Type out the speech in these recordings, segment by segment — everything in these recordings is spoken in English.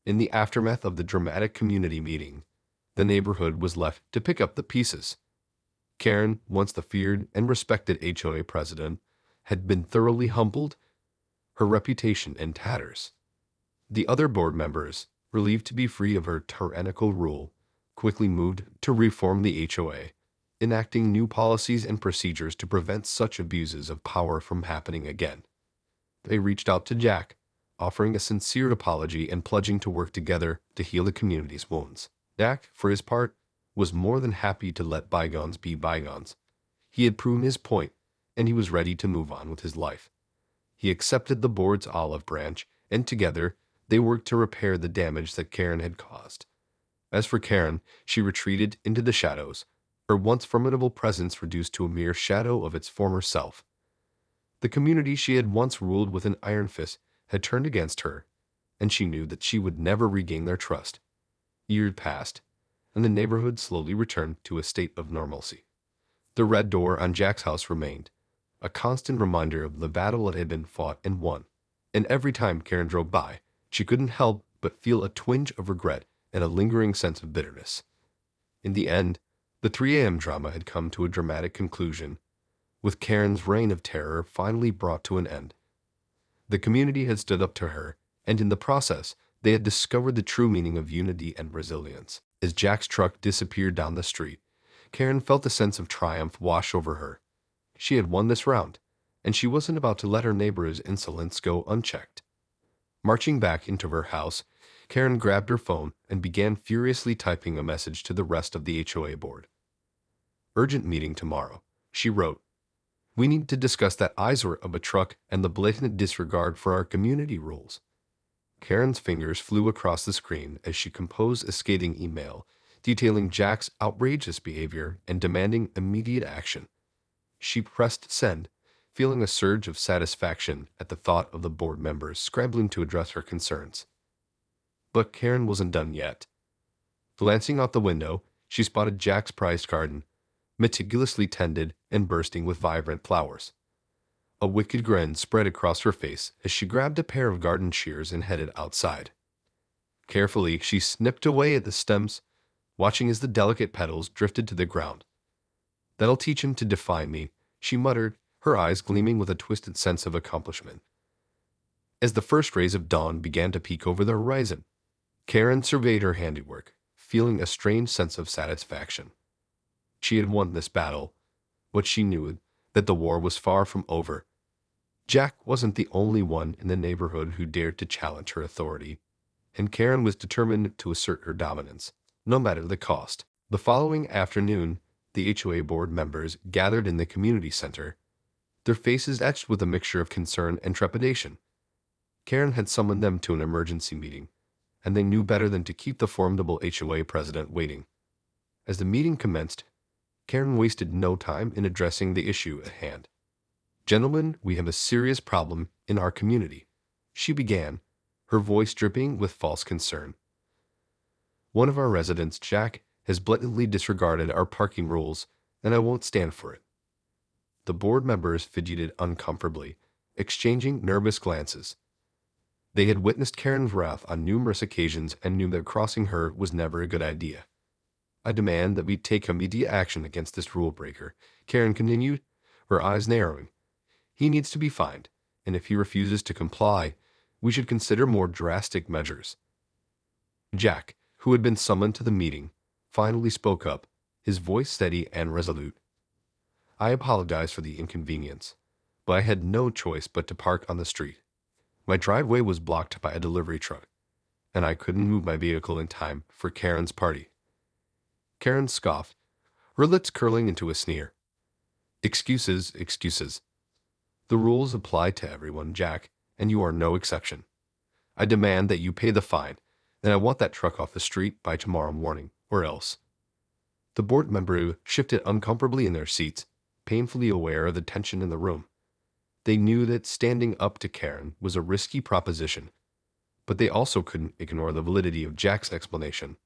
In the aftermath of the dramatic community meeting, the neighborhood was left to pick up the pieces. Karen, once the feared and respected HOA president, had been thoroughly humbled, her reputation in tatters. The other board members, relieved to be free of her tyrannical rule, quickly moved to reform the HOA, enacting new policies and procedures to prevent such abuses of power from happening again. They reached out to Jack, offering a sincere apology and pledging to work together to heal the community's wounds. Jack, for his part, was more than happy to let bygones be bygones. He had proven his point, and he was ready to move on with his life. He accepted the board's olive branch, and together they worked to repair the damage that Karen had caused. As for Karen, she retreated into the shadows, her once formidable presence reduced to a mere shadow of its former self. The community she had once ruled with an iron fist had turned against her, and she knew that she would never regain their trust. Years passed, and the neighborhood slowly returned to a state of normalcy. The red door on Jack's house remained, a constant reminder of the battle that had been fought and won. And every time Karen drove by, she couldn't help but feel a twinge of regret and a lingering sense of bitterness. In the end, the 3 a.m. drama had come to a dramatic conclusion, with Karen's reign of terror finally brought to an end. The community had stood up to her, and in the process, they had discovered the true meaning of unity and resilience. As Jack's truck disappeared down the street, Karen felt a sense of triumph wash over her. She had won this round, and she wasn't about to let her neighbor's insolence go unchecked. Marching back into her house, Karen grabbed her phone and began furiously typing a message to the rest of the HOA board. "Urgent meeting tomorrow," she wrote. "We need to discuss that eyesore of a truck and the blatant disregard for our community rules." Karen's fingers flew across the screen as she composed a scathing email detailing Jack's outrageous behavior and demanding immediate action. She pressed send, feeling a surge of satisfaction at the thought of the board members scrambling to address her concerns. But Karen wasn't done yet. Glancing out the window, she spotted Jack's prized garden, meticulously tended and bursting with vibrant flowers. A wicked grin spread across her face as she grabbed a pair of garden shears and headed outside. Carefully, she snipped away at the stems, watching as the delicate petals drifted to the ground. "That'll teach him to defy me," she muttered, her eyes gleaming with a twisted sense of accomplishment. As the first rays of dawn began to peek over the horizon, Karen surveyed her handiwork, feeling a strange sense of satisfaction. She had won this battle, but she knew that the war was far from over. Jack wasn't the only one in the neighborhood who dared to challenge her authority, and Karen was determined to assert her dominance, no matter the cost. The following afternoon, the HOA board members gathered in the community center, their faces etched with a mixture of concern and trepidation. Karen had summoned them to an emergency meeting, and they knew better than to keep the formidable HOA president waiting. As the meeting commenced, Karen wasted no time in addressing the issue at hand. "Gentlemen, we have a serious problem in our community," she began, her voice dripping with false concern. "One of our residents, Jack, has blatantly disregarded our parking rules, and I won't stand for it." The board members fidgeted uncomfortably, exchanging nervous glances. They had witnessed Karen's wrath on numerous occasions and knew that crossing her was never a good idea. "I demand that we take immediate action against this rule breaker," Karen continued, her eyes narrowing. "He needs to be fined, and if he refuses to comply, we should consider more drastic measures." Jack, who had been summoned to the meeting, finally spoke up, his voice steady and resolute. "I apologize for the inconvenience, but I had no choice but to park on the street. My driveway was blocked by a delivery truck, and I couldn't move my vehicle in time for Karen's party." Karen scoffed, her lips curling into a sneer. "Excuses, excuses. The rules apply to everyone, Jack, and you are no exception. I demand that you pay the fine, and I want that truck off the street by tomorrow morning, or else." The board members shifted uncomfortably in their seats, painfully aware of the tension in the room. They knew that standing up to Karen was a risky proposition, but they also couldn't ignore the validity of Jack's explanation.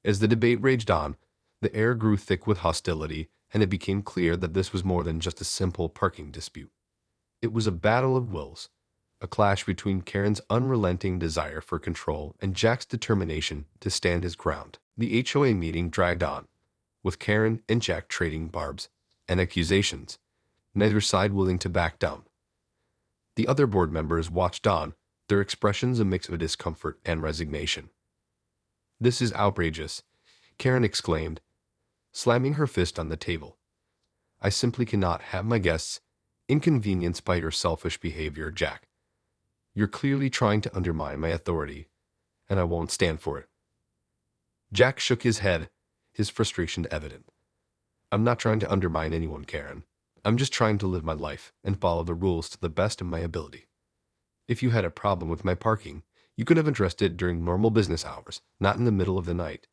As the debate raged on, the air grew thick with hostility, and it became clear that this was more than just a simple parking dispute. It was a battle of wills, a clash between Karen's unrelenting desire for control and Jack's determination to stand his ground. The HOA meeting dragged on, with Karen and Jack trading barbs and accusations, neither side willing to back down. The other board members watched on, their expressions a mix of discomfort and resignation. "This is outrageous," Karen exclaimed, slamming her fist on the table. "I simply cannot have my guests inconvenienced by your selfish behavior, Jack. You're clearly trying to undermine my authority, and I won't stand for it." Jack shook his head, his frustration evident. "I'm not trying to undermine anyone, Karen. I'm just trying to live my life and follow the rules to the best of my ability. If you had a problem with my parking, you could have addressed it during normal business hours, not in the middle of the night."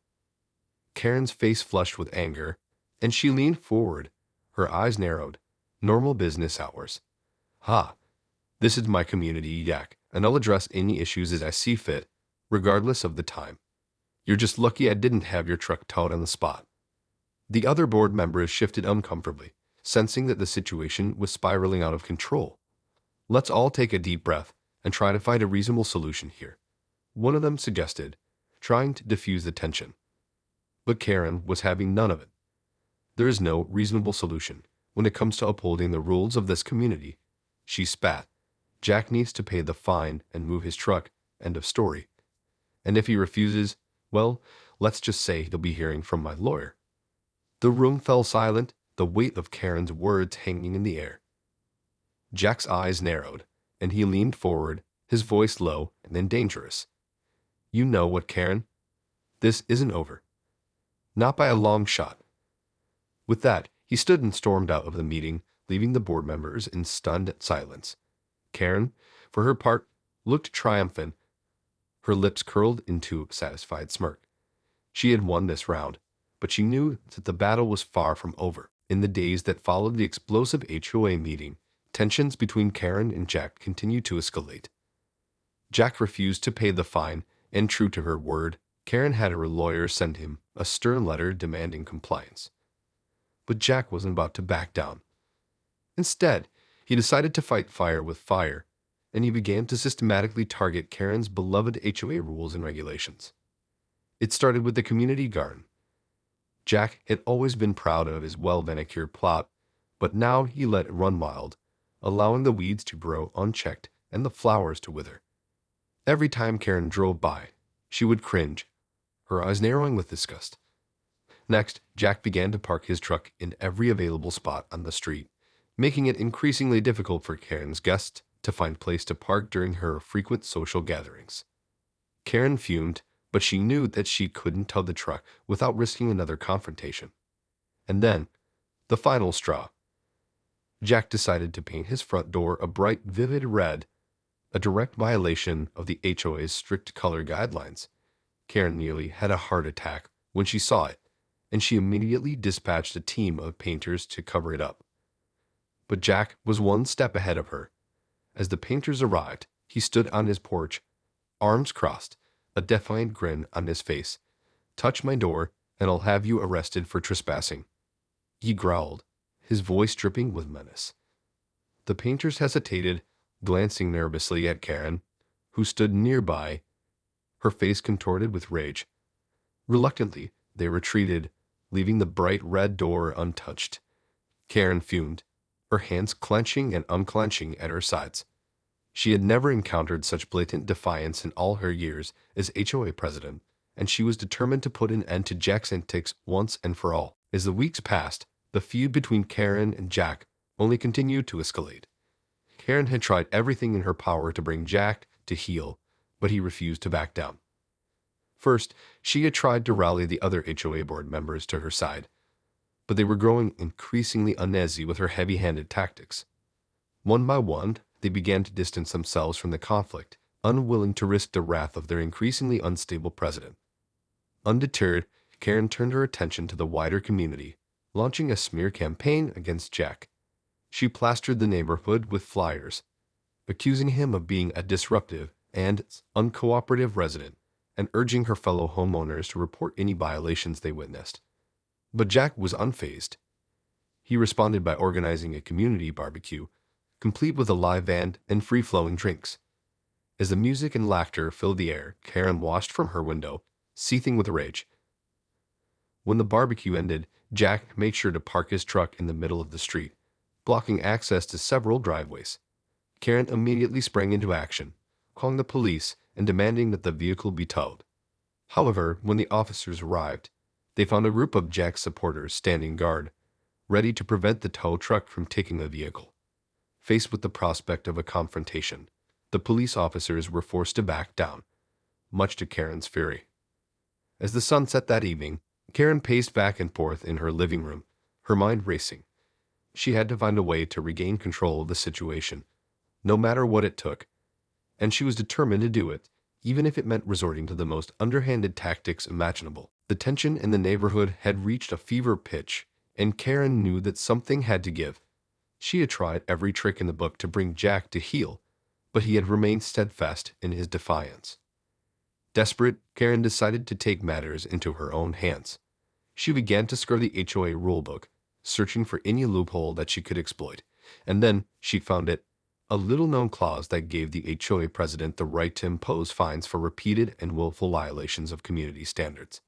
Karen's face flushed with anger, and she leaned forward, her eyes narrowed. "Normal business hours. Ha! This is my community, Jack, and I'll address any issues as I see fit, regardless of the time. You're just lucky I didn't have your truck towed on the spot." The other board members shifted uncomfortably, sensing that the situation was spiraling out of control. "Let's all take a deep breath and try to find a reasonable solution here," one of them suggested, trying to diffuse the tension. But Karen was having none of it. "There is no reasonable solution when it comes to upholding the rules of this community," she spat. "Jack needs to pay the fine and move his truck, end of story. And if he refuses, well, let's just say he'll be hearing from my lawyer." The room fell silent, the weight of Karen's words hanging in the air. Jack's eyes narrowed, and he leaned forward, his voice low and then dangerous. "You know what, Karen? This isn't over. Not by a long shot." With that, he stood and stormed out of the meeting, leaving the board members in stunned silence. Karen, for her part, looked triumphant, her lips curled into a satisfied smirk. She had won this round, but she knew that the battle was far from over. In the days that followed the explosive HOA meeting, tensions between Karen and Jack continued to escalate. Jack refused to pay the fine, and true to her word, Karen had her lawyer send him a stern letter demanding compliance. But Jack wasn't about to back down. Instead, he decided to fight fire with fire, and he began to systematically target Karen's beloved HOA rules and regulations. It started with the community garden. Jack had always been proud of his well-manicured plot, but now he let it run wild, allowing the weeds to grow unchecked and the flowers to wither. Every time Karen drove by, she would cringe, her eyes narrowing with disgust. Next, Jack began to park his truck in every available spot on the street, making it increasingly difficult for Karen's guests to find place to park during her frequent social gatherings. Karen fumed, but she knew that she couldn't tow the truck without risking another confrontation. And then, the final straw. Jack decided to paint his front door a bright, vivid red, a direct violation of the HOA's strict color guidelines. Karen nearly had a heart attack when she saw it, and she immediately dispatched a team of painters to cover it up. But Jack was one step ahead of her. As the painters arrived, he stood on his porch, arms crossed, a defiant grin on his face. "Touch my door, and I'll have you arrested for trespassing," he growled, his voice dripping with menace. The painters hesitated, glancing nervously at Karen, who stood nearby, her face contorted with rage. Reluctantly, they retreated, leaving the bright red door untouched. Karen fumed, her hands clenching and unclenching at her sides. She had never encountered such blatant defiance in all her years as HOA president, and she was determined to put an end to Jack's antics once and for all. As the weeks passed, the feud between Karen and Jack only continued to escalate. Karen had tried everything in her power to bring Jack to heel, but he refused to back down. First, she had tried to rally the other HOA board members to her side, but they were growing increasingly uneasy with her heavy-handed tactics. One by one, they began to distance themselves from the conflict, unwilling to risk the wrath of their increasingly unstable president. Undeterred, Karen turned her attention to the wider community, launching a smear campaign against Jack. She plastered the neighborhood with flyers, accusing him of being a disruptive and uncooperative resident, and urging her fellow homeowners to report any violations they witnessed. But Jack was unfazed. He responded by organizing a community barbecue, complete with a live band and free-flowing drinks. As the music and laughter filled the air, Karen watched from her window, seething with rage. When the barbecue ended, Jack made sure to park his truck in the middle of the street, blocking access to several driveways. Karen immediately sprang into action, calling the police and demanding that the vehicle be towed. However, when the officers arrived, they found a group of Jack's supporters standing guard, ready to prevent the tow truck from taking the vehicle. Faced with the prospect of a confrontation, the police officers were forced to back down, much to Karen's fury. As the sun set that evening, Karen paced back and forth in her living room, her mind racing. She had to find a way to regain control of the situation, no matter what it took, and she was determined to do it, even if it meant resorting to the most underhanded tactics imaginable. The tension in the neighborhood had reached a fever pitch, and Karen knew that something had to give. She had tried every trick in the book to bring Jack to heel, but he had remained steadfast in his defiance. Desperate, Karen decided to take matters into her own hands. She began to scour the HOA rulebook, searching for any loophole that she could exploit, and then she found it, a little-known clause that gave the HOA president the right to impose fines for repeated and willful violations of community standards.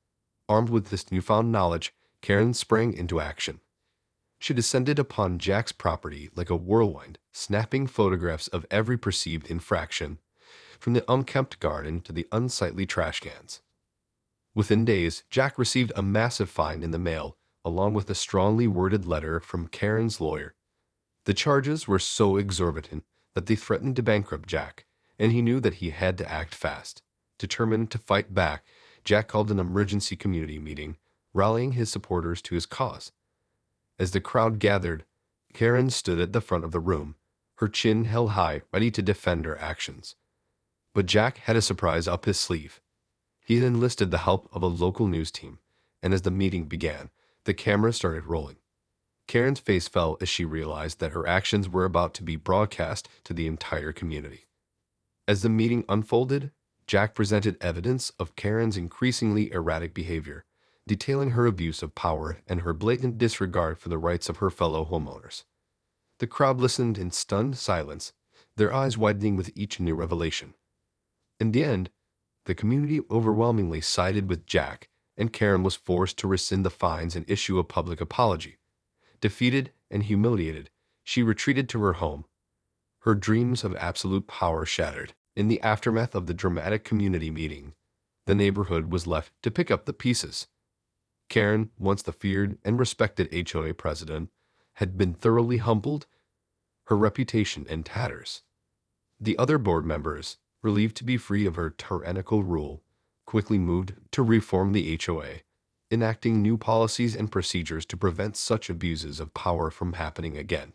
Armed with this newfound knowledge, Karen sprang into action. She descended upon Jack's property like a whirlwind, snapping photographs of every perceived infraction, from the unkempt garden to the unsightly trash cans. Within days, Jack received a massive fine in the mail, along with a strongly worded letter from Karen's lawyer. The charges were so exorbitant that they threatened to bankrupt Jack, and he knew that he had to act fast. Determined to fight back, Jack called an emergency community meeting, rallying his supporters to his cause. As the crowd gathered, Karen stood at the front of the room, her chin held high, ready to defend her actions. But Jack had a surprise up his sleeve. He had enlisted the help of a local news team, and as the meeting began, the camera started rolling. Karen's face fell as she realized that her actions were about to be broadcast to the entire community. As the meeting unfolded, Jack presented evidence of Karen's increasingly erratic behavior, detailing her abuse of power and her blatant disregard for the rights of her fellow homeowners. The crowd listened in stunned silence, their eyes widening with each new revelation. In the end, the community overwhelmingly sided with Jack, and Karen was forced to rescind the fines and issue a public apology. Defeated and humiliated, she retreated to her home, her dreams of absolute power shattered. In the aftermath of the dramatic community meeting, the neighborhood was left to pick up the pieces. Karen, once the feared and respected HOA president, had been thoroughly humbled, her reputation in tatters. The other board members, relieved to be free of her tyrannical rule, quickly moved to reform the HOA, enacting new policies and procedures to prevent such abuses of power from happening again.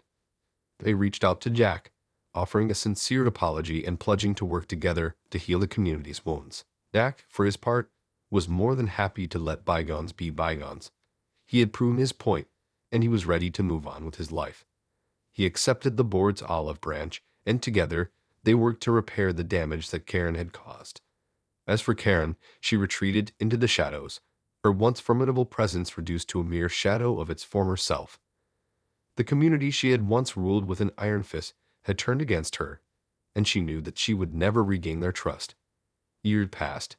They reached out to Jack, offering a sincere apology and pledging to work together to heal the community's wounds. Jack, for his part, was more than happy to let bygones be bygones. He had proven his point, and he was ready to move on with his life. He accepted the board's olive branch, and together they worked to repair the damage that Karen had caused. As for Karen, she retreated into the shadows, her once formidable presence reduced to a mere shadow of its former self. The community she had once ruled with an iron fist had turned against her, and she knew that she would never regain their trust. Years passed,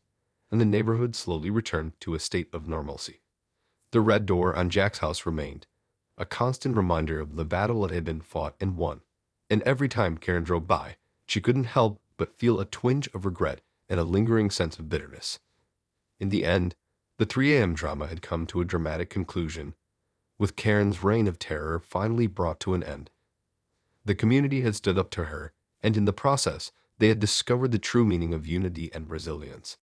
and the neighborhood slowly returned to a state of normalcy. The red door on Jack's house remained, a constant reminder of the battle that had been fought and won, and every time Karen drove by, she couldn't help but feel a twinge of regret and a lingering sense of bitterness. In the end, the 3 a.m. drama had come to a dramatic conclusion, with Karen's reign of terror finally brought to an end. The community had stood up to her, and in the process, they had discovered the true meaning of unity and resilience.